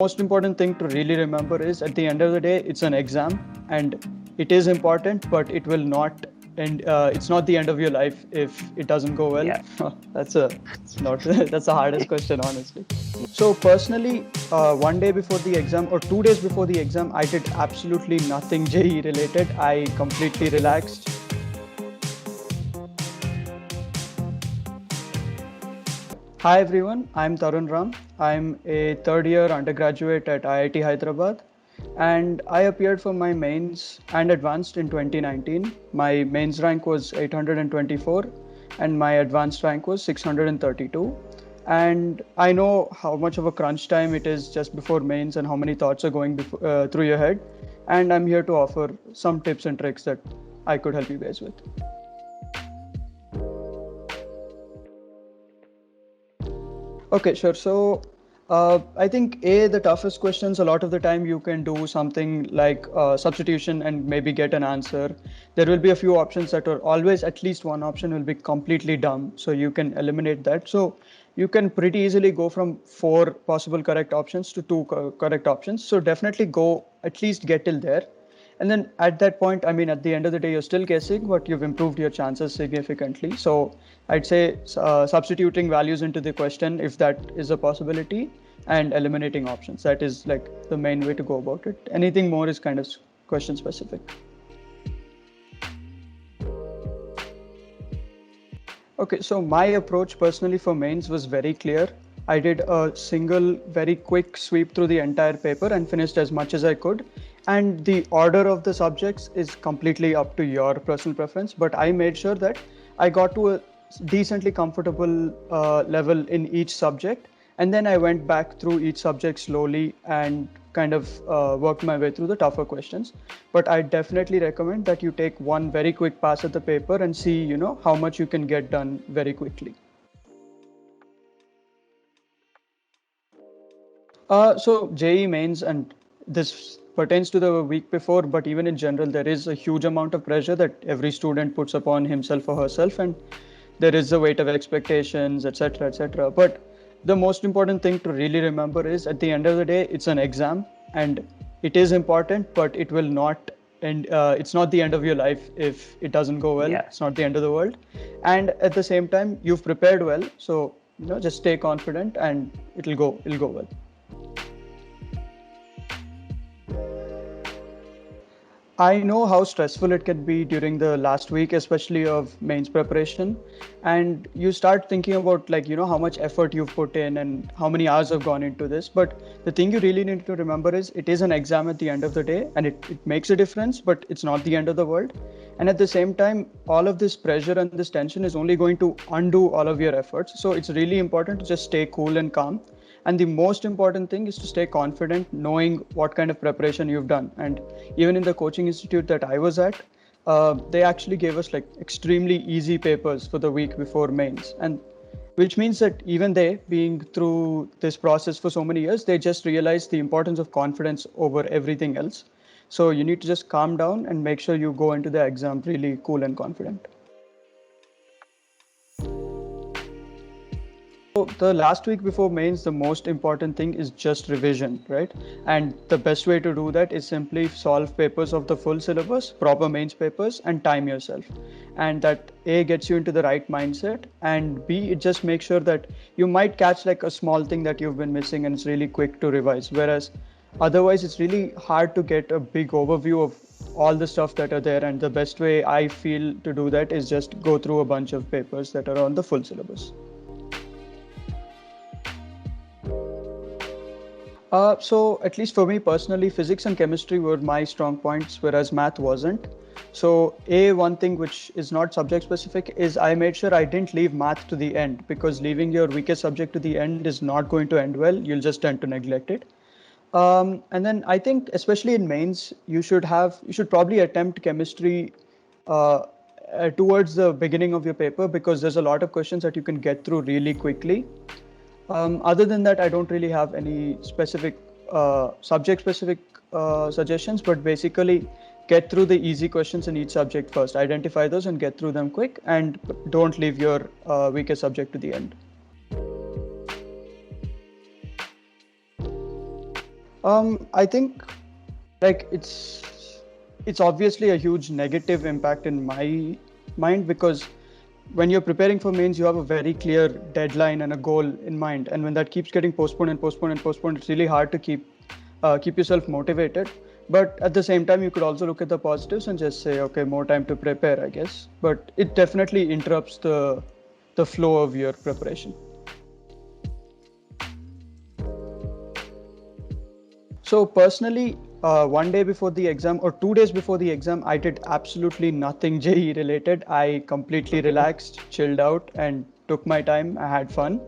Most important thing to really remember is at the end of the day, it's an exam and it is important, but it will not end. It's not the end of your life if it doesn't go well. Yeah. That's that's the hardest question, honestly. So personally, 1 day before the exam or 2 days before the exam, I did absolutely nothing JEE related. I completely relaxed. Hi everyone, I'm Tarun Ram. I'm a third year undergraduate at IIT Hyderabad and I appeared for my mains and advanced in 2019. My mains rank was 824 and my advanced rank was 632. And I know how much of a crunch time it is just before mains and how many thoughts are going through your head. And I'm here to offer some tips and tricks that I could help you guys with. Okay, sure. So I think the toughest questions, a lot of the time you can do something like substitution and maybe get an answer. There will be a few options that are always, at least one option will be completely dumb. So you can eliminate that. So you can pretty easily go from 4 possible correct options to 2 correct options. So definitely go, at least get till there. And then at that point, I mean, at the end of the day, you're still guessing, but you've improved your chances significantly. So I'd say substituting values into the question, if that is a possibility, and eliminating options. That is like the main way to go about it. Anything more is kind of question specific. Okay, so my approach personally for mains was very clear. I did a single, very quick sweep through the entire paper and finished as much as I could. And the order of the subjects is completely up to your personal preference, but I made sure that I got to a decently comfortable level in each subject. And then I went back through each subject slowly and kind of worked my way through the tougher questions. But I definitely recommend that you take one very quick pass at the paper and see, how much you can get done very quickly. So JEE mains, and this pertains to the week before, but even in general, there is a huge amount of pressure that every student puts upon himself or herself, and there is a weight of expectations, etc., etc. But the most important thing to really remember is at the end of the day, it's an exam, and it is important, but it will not end. It's not the end of your life if it doesn't go well. Yeah. It's not the end of the world, and at the same time, you've prepared well. So just stay confident, and it'll go well. I know how stressful it can be during the last week, especially of mains preparation. And you start thinking about how much effort you've put in and how many hours have gone into this. But the thing you really need to remember is it is an exam at the end of the day and it makes a difference, but it's not the end of the world. And at the same time, all of this pressure and this tension is only going to undo all of your efforts. So it's really important to just stay cool and calm. And the most important thing is to stay confident, knowing what kind of preparation you've done. And even in the coaching institute that I was at, they actually gave us extremely easy papers for the week before mains. And which means that even they, being through this process for so many years, they just realized the importance of confidence over everything else. So you need to just calm down and make sure you go into the exam really cool and confident. So the last week before mains, the most important thing is just revision, right? And the best way to do that is simply solve papers of the full syllabus, proper mains papers, and time yourself. And that A, gets you into the right mindset, and B, it just makes sure that you might catch a small thing that you've been missing and it's really quick to revise. Whereas otherwise, it's really hard to get a big overview of all the stuff that are there. And the best way I feel to do that is just go through a bunch of papers that are on the full syllabus. So at least for me personally, physics and chemistry were my strong points, whereas math wasn't. So one thing which is not subject specific is I made sure I didn't leave math to the end, because leaving your weakest subject to the end is not going to end well. You'll just tend to neglect it. And then I think especially in mains, you should probably attempt chemistry towards the beginning of your paper, because there's a lot of questions that you can get through really quickly. Other than that, I don't really have any specific subject-specific suggestions, but basically get through the easy questions in each subject first. Identify those and get through them quick, and don't leave your weakest subject to the end. I think like it's obviously a huge negative impact in my mind, because when you're preparing for mains, you have a very clear deadline and a goal in mind, and when that keeps getting postponed and postponed and postponed, it's really hard to keep yourself motivated. But at the same time, you could also look at the positives and just say, okay, more time to prepare, I guess. But it definitely interrupts the flow of your preparation. So personally, 1 day before the exam or 2 days before the exam, I did absolutely nothing JEE related. I completely relaxed, chilled out, and took my time. I had fun.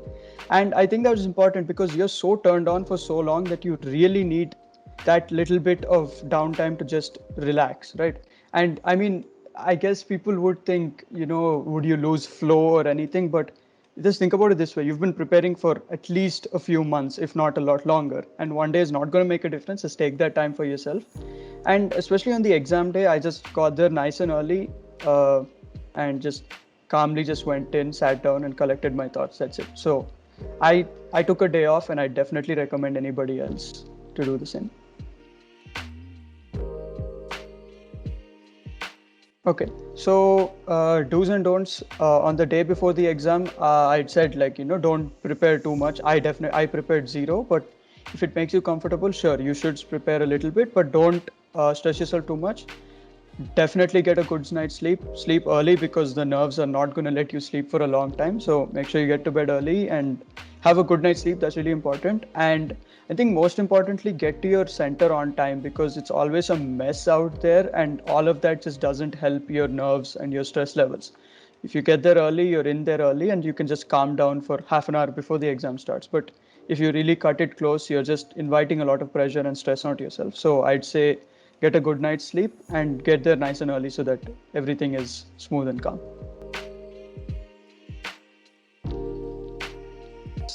And I think that was important because you're so turned on for so long that you really need that little bit of downtime to just relax, right? And I mean, I guess people would think, would you lose flow or anything? But just think about it this way: you've been preparing for at least a few months, if not a lot longer, and 1 day is not going to make a difference. Just take that time for yourself. And especially on the exam day, I just got there nice and early, and just calmly just went in, sat down, and collected my thoughts. That's it. So I took a day off, and I definitely recommend anybody else to do the same. Okay, so do's and don'ts on the day before the exam. I'd said, like, don't prepare too much. I prepared zero, but if it makes you comfortable, sure, you should prepare a little bit, but don't stress yourself too much. Definitely get a good night's sleep. Sleep early because the nerves are not going to let you sleep for a long time. So make sure you get to bed early and have a good night's sleep. That's really important. And I think most importantly, get to your center on time, because it's always a mess out there, and all of that just doesn't help your nerves and your stress levels. If you get there early, you're in there early, and you can just calm down for half an hour before the exam starts. But if you really cut it close, you're just inviting a lot of pressure and stress onto yourself. So I'd say get a good night's sleep and get there nice and early so that everything is smooth and calm.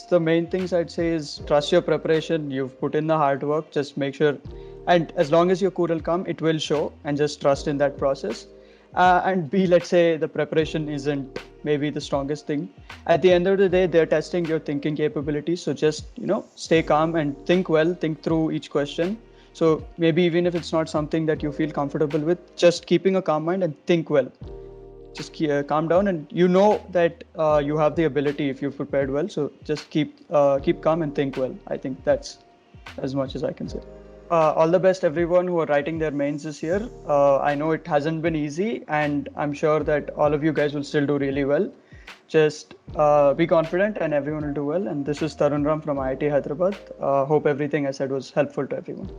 The main things I'd say is trust your preparation. You've put in the hard work. Just make sure, and as long as you're cool and calm, it will show, and just trust in that process. And B, let's say the preparation isn't maybe the strongest thing. At the end of the day, they're testing your thinking capabilities. So just, stay calm and think well, think through each question. So maybe even if it's not something that you feel comfortable with, just keeping a calm mind and think well. Just calm down, and that you have the ability if you've prepared well. So just keep calm and think well. I think that's as much as I can say. All the best, everyone who are writing their mains this year. I know it hasn't been easy, and I'm sure that all of you guys will still do really well. Just be confident, and everyone will do well. And this is Tarun Ram from IIT Hyderabad. Hope everything I said was helpful to everyone.